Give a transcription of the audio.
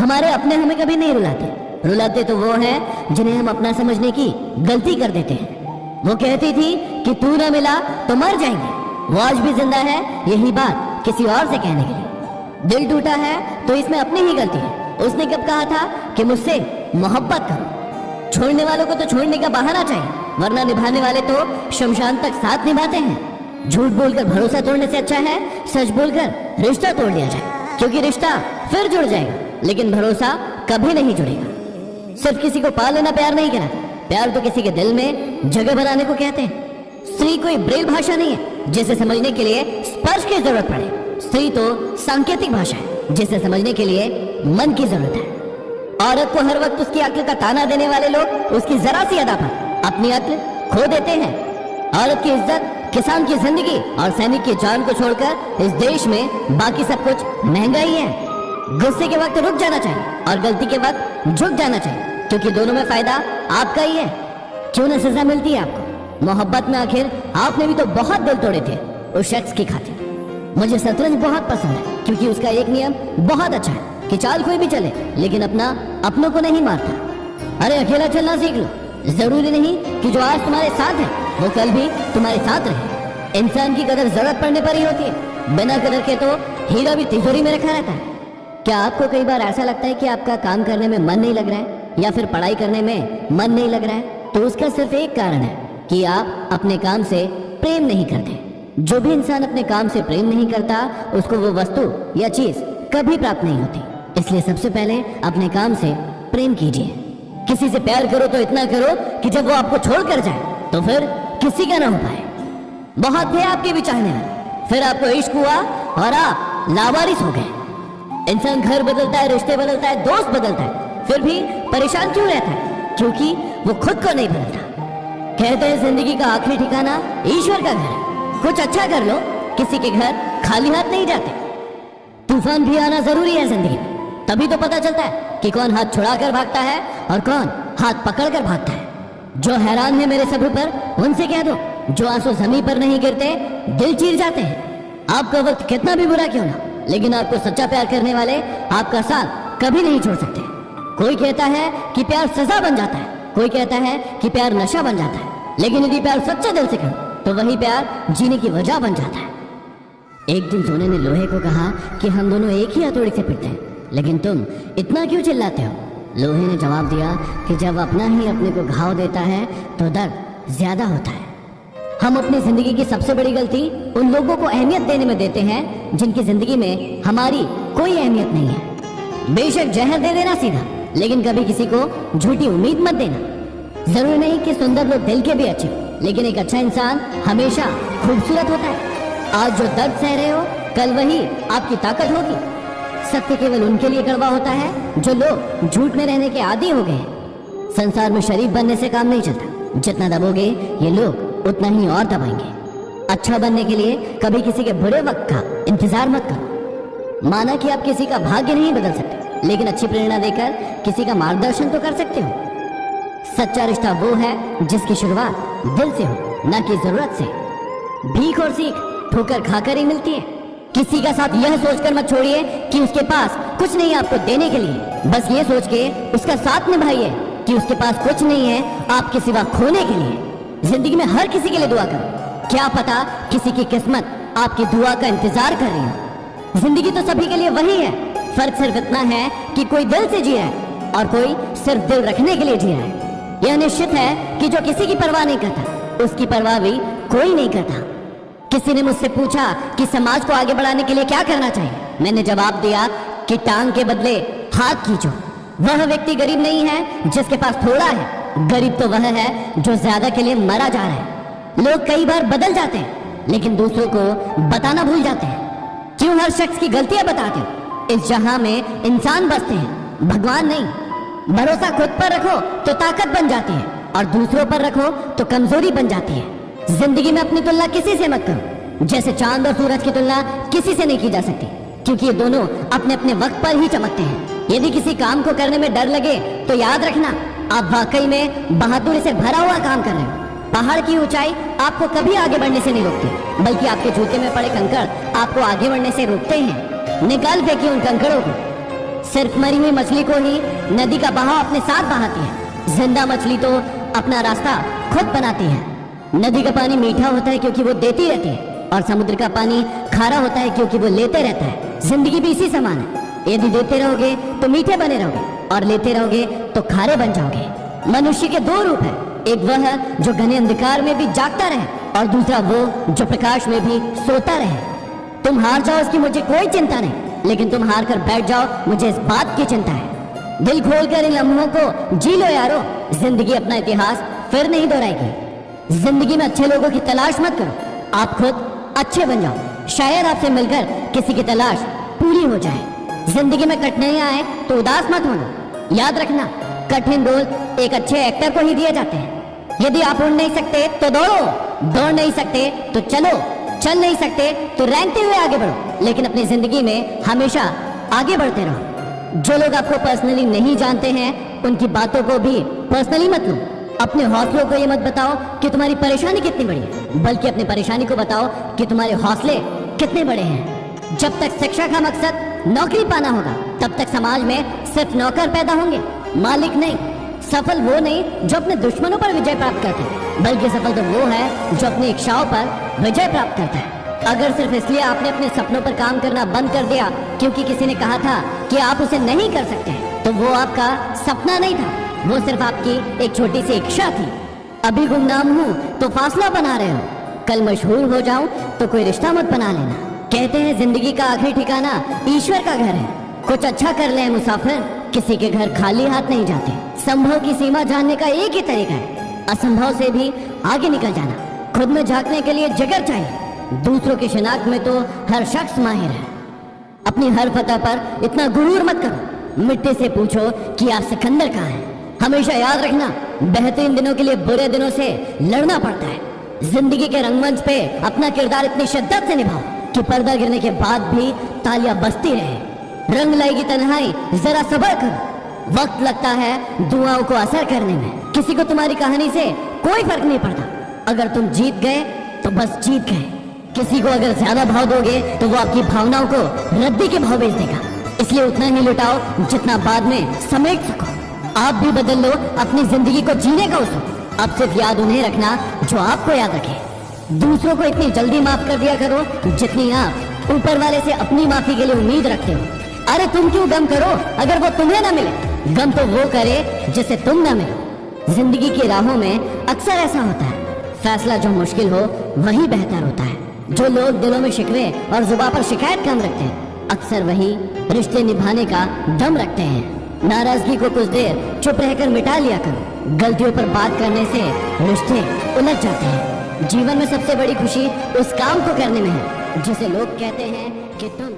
हमारे अपने हमें कभी नहीं रुलाते। रुलाते तो वो हैं जिन्हें हम अपना समझने की गलती कर देते हैं। वो कहती थी कि तू ना मिला तो मर जाएंगे। वो आज भी जिंदा है यही बात किसी और से कहने के लिए। दिल टूटा है तो इसमें अपनी ही गलती है। उसने कब कहा था कि मुझसे मोहब्बत करो। छोड़ने वालों को तो छोड़ने का बहाना चाहिए, वरना निभाने वाले तो शमशान तक साथ निभाते हैं। झूठ बोलकर भरोसा तोड़ने से अच्छा है सच बोलकर रिश्ता तोड़ लिया जाए, क्योंकि रिश्ता फिर जुड़ जाएगा लेकिन भरोसा कभी नहीं जुड़ेगा। सिर्फ किसी को पा लेना प्यार नहीं कहलाता। प्यार तो किसी के दिल में जगह बनाने को कहते हैं। स्त्री कोई ब्रेल भाषा नहीं है जिसे समझने के लिए स्पर्श की जरूरत पड़े। स्त्री तो सांकेतिक भाषा है जिसे समझने के लिए मन की जरूरत है। औरत को हर वक्त उसकी अक्ल का ताना देने वाले लोग उसकी जरा सी अदा पर अपनी अक्ल खो देते हैं। औरत की इज्जत, किसान की जिंदगी और सैनिक की जान को छोड़कर इस देश में बाकी सब कुछ महंगा ही है। गुस्से के वक्त रुक जाना चाहिए और गलती के वक्त झुक जाना चाहिए, क्योंकि दोनों में फायदा आपका ही है। क्यों न सजा मिलती है आपको। मोहब्बत में आखिर आपने भी तो बहुत दिल तोड़े थे उस शख्स की खातिर। मुझे शतरंज बहुत पसंद है क्योंकि उसका एक नियम बहुत अच्छा है कि चाल कोई भी चले लेकिन अपनों को नहीं मारता। अरे अकेला चलना सीख लो। जरूरी नहीं कि जो आज तुम्हारे साथ है वो कल भी तुम्हारे साथ रहे। इंसान की कदर जरूरत पड़ने पर ही होती है। बिना कदर के तो हीरा भी तिजोरी में रखा रहता है। क्या आपको कई बार ऐसा लगता है कि आपका काम करने में मन नहीं लग रहा है या फिर पढ़ाई करने में मन नहीं लग रहा है? तो उसका सिर्फ एक कारण है कि आप अपने काम से प्रेम नहीं करते। जो भी इंसान अपने काम से प्रेम नहीं करता उसको वो वस्तु या चीज कभी प्राप्त नहीं होती। इसलिए सबसे पहले अपने काम से प्रेम कीजिए। किसी से प्यार करो तो इतना करो कि जब वो आपको छोड़ कर जाए तो फिर किसी का ना हो पाए। बहुत थे आपके भी चाहने वाले, फिर आपको इश्क हुआ और आप लावारिस हो गए। इंसान घर बदलता है, रिश्ते बदलता है, दोस्त बदलता है, फिर भी परेशान क्यों रहता है? क्योंकि वो खुद को नहीं बदलता। कहते हैं जिंदगी का आखिरी ठिकाना ईश्वर का घर है। कुछ अच्छा कर लो, किसी के घर खाली हाथ नहीं जाते। तूफान भी आना जरूरी है जिंदगी में, तभी तो पता चलता है कि कौन हाथ छुड़ा कर भागता है और कौन हाथ पकड़ कर भागता है। जो हैरान है मेरे सब्र पर उनसे कह दो, जो आंसू जमीन पर नहीं गिरते दिल चीर जाते हैं। आपका वक्त कितना भी बुरा क्यों ना, लेकिन आपको सच्चा प्यार करने वाले आपका साथ कभी नहीं छोड़ सकते। कोई कहता है कि प्यार सजा बन जाता है, कोई कहता है कि प्यार नशा बन जाता है, लेकिन यदि प्यार सच्चे दिल से करो तो वही प्यार जीने की वजह बन जाता है। एक दिन सोने ने लोहे को कहा कि हम दोनों एक ही हथौड़ी से पिटते हैं, लेकिन तुम इतना क्यों चिल्लाते हो? लोहे ने जवाब दिया कि जब अपना ही अपने को घाव देता है तो दर्द ज्यादा होता है। हम अपनी जिंदगी की सबसे बड़ी गलती उन लोगों को अहमियत देने में देते हैं जिनकी जिंदगी में हमारी कोई अहमियत नहीं है। बेशक जहर दे देना सीधा, लेकिन कभी किसी को झूठी उम्मीद मत देना। जरूरी नहीं कि सुंदर लोग दिल के भी अच्छे, लेकिन एक अच्छा इंसान हमेशा खूबसूरत होता है। आज जो दर्द सह रहे हो कल वही आपकी ताकत होगी। सत्य केवल उनके लिए कड़वा होता है जो लोग झूठ में रहने के आदी हो गए। संसार में शरीफ बनने से काम नहीं चलता। जितना दबोगे ये लोग उतना ही और दबाएंगे। अच्छा बनने के लिए कभी किसी के बुरे वक्त का इंतजार मत करो। माना कि आप किसी का भाग्य नहीं बदल सकते, लेकिन अच्छी प्रेरणा देकर किसी का मार्गदर्शन तो कर सकते हो। सच्चा रिश्ता वो है जिसकी शुरुआत दिल से हो, ना कि जरूरत से। भीख और सीख ठोकर खाकर ही मिलती है। किसी का साथ यह सोचकर मत छोड़िए कि उसके पास कुछ नहीं आपको देने के लिए। बस ये सोच के उसका साथ निभाइए कि उसके पास कुछ नहीं है आपके सिवा खोने के लिए। जिंदगी में हर किसी के लिए दुआ करो, क्या पता किसी की किस्मत आपकी दुआ का इंतजार कर रही हो। जिंदगी तो सभी के लिए वही है, फर्क सिर्फ इतना है कि कोई दिल से जी रहा है और कोई सिर्फ दिल रखने के लिए जी रहा है। यह निश्चित है कि जो किसी की परवाह नहीं करता उसकी परवाह भी कोई नहीं करता। किसी ने मुझसे पूछा कि समाज को आगे बढ़ाने के लिए क्या करना चाहिए। मैंने जवाब दिया कि टांग के बदले हाथ खींचो। वह व्यक्ति गरीब नहीं है जिसके पास थोड़ा है, गरीब तो वह है जो ज्यादा के लिए मरा जा रहा है। लोग कई बार बदल जाते हैं लेकिन दूसरों को बताना भूल जाते हैं। क्यों हर शख्स की गलतियां बताते हो? इस जहां में इंसान बसते हैं, भगवान नहीं। भरोसा खुद पर रखो तो ताकत बन जाती है और दूसरों पर रखो तो कमजोरी बन जाती है। जिंदगी में अपनी तुलना किसी से मत करो। जैसे चांद और सूरज की तुलना किसी से नहीं की जा सकती, क्योंकि ये दोनों अपने अपने वक्त पर ही चमकते हैं। यदि किसी काम को करने में डर लगे तो याद रखना आप वाकई में बहादुरी से भरा हुआ काम कर रहे हो। पहाड़ की ऊंचाई आपको कभी आगे बढ़ने से नहीं रोकती, बल्कि आपके जूते में पड़े कंकड़ आपको आगे बढ़ने से रोकते हैं। निकाल फेंकिए उन कंकड़ों को। सिर्फ मरी हुई मछली को ही नदी का बहाव अपने साथ बहाती है। जिंदा मछली तो अपना रास्ता खुद बनाती है। नदी का पानी मीठा होता है क्योंकि वो देती रहती है, और समुद्र का पानी खारा होता है क्योंकि वो लेते रहता है। जिंदगी भी इसी समान है। यदि देते रहोगे तो मीठे बने रहोगे, और लेते रहोगे तो खारे बन जाओगे। मनुष्य के दो रूप है, एक वह है जो घने अंधकार में भी जागता रहे, और दूसरा वो जो प्रकाश में भी सोता रहे। तुम हार जाओ इसकी मुझे कोई चिंता नहीं, लेकिन तुम हार कर बैठ जाओ मुझे इस बात की चिंता है। दिल खोलकर इन लम्हों को जी लो यारो, जिंदगी अपना इतिहास फिर नहीं दोहराएगी। जिंदगी में अच्छे लोगों की तलाश मत करो, आप खुद अच्छे बन जाओ। शायद आपसे मिलकर किसी की तलाश पूरी हो जाए। जिंदगी में कठिनाइयां आए तो उदास मत होना। याद रखना, कठिन रोल एक अच्छे एक्टर को ही दिए जाते हैं। यदि आप उड़ नहीं सकते तो दौड़ो, दौड़ नहीं सकते तो चलो, चल नहीं सकते तो रेंगते हुए आगे बढ़ो, लेकिन अपनी जिंदगी में हमेशा आगे बढ़ते रहो। जो लोग आपको पर्सनली नहीं जानते हैं उनकी बातों को भी पर्सनली मत लो। अपने हौसलों को ये मत बताओ कि तुम्हारी परेशानी कितनी बड़ी है, बल्कि अपनी परेशानी को बताओ कि तुम्हारे हौसले कितने बड़े हैं। जब तक शिक्षा का मकसद नौकरी पाना होगा, तब तक समाज में सिर्फ नौकर पैदा होंगे, मालिक नहीं। सफल वो नहीं जो अपने दुश्मनों पर विजय प्राप्त करता है, बल्कि सफल तो वो है जो अपनी इच्छाओं पर विजय प्राप्त करता है। अगर सिर्फ इसलिए आपने अपने सपनों पर काम करना बंद कर दिया क्योंकि किसी ने कहा था कि आप उसे नहीं कर सकते, तो वो आपका सपना नहीं था, वो सिर्फ आपकी एक छोटी सी इच्छा थी। अभी गुमनाम हूँ तो फासला बना रहे हो, कल मशहूर हो जाऊं तो कोई रिश्ता मत बना लेना। कहते हैं जिंदगी का आखिरी ठिकाना ईश्वर का घर है। कुछ अच्छा कर ले मुसाफिर, किसी के घर खाली हाथ नहीं जाते। संभव की सीमा जानने का एक ही तरीका है, असंभव से भी आगे निकल जाना। खुद में झांकने के लिए जिगर चाहिए, दूसरों की शिनाख्त में तो हर शख्स माहिर है। अपनी हर फतह पर इतना गुरूर मत करो, मिट्टी से पूछो कि आप सिकंदर कहाँ हैं। हमेशा याद रखना, बेहतरीन दिनों के लिए बुरे दिनों से लड़ना पड़ता है। जिंदगी के रंगमंच पे अपना किरदार इतनी शिद्दत से निभाओ कि पर्दा गिरने के बाद भी तालियां बजती रहे। रंग लाएगी तन्हाई, जरा सब्र करो। वक्त लगता है दुआओं को असर करने में। किसी को तुम्हारी कहानी से कोई फर्क नहीं पड़ता। अगर तुम जीत गए तो बस जीत गए। किसी को अगर ज्यादा भाव दोगे तो वो आपकी भावनाओं को रद्दी के भाव बेच देगा। इसलिए उतना ही लुटाओ जितना बाद में समेट सको। आप भी बदल लो अपनी जिंदगी को जीने का उसूल। अब सिर्फ याद उन्हें रखना जो आपको याद रखे। दूसरों को इतनी जल्दी माफ कर दिया करो जितनी आप ऊपर वाले से अपनी माफी के लिए उम्मीद रखते हो। अरे तुम क्यों गम करो अगर वो तुम्हें ना मिले, गम तो वो करे जिसे तुम ना मिलो। जिंदगी की राहों में अक्सर ऐसा होता है, फैसला जो मुश्किल हो वही बेहतर होता है। जो लोग दिलों में शिकवे और जुबान पर शिकायत कम रखते हैं, अक्सर वही रिश्ते निभाने का दम रखते हैं। नाराजगी को कुछ देर चुप रहकर मिटा लिया करो। गलतियों पर बात करने से रिश्ते उलझ जाते हैं। जीवन में सबसे बड़ी खुशी उस काम को करने में है जिसे लोग कहते हैं कि तुम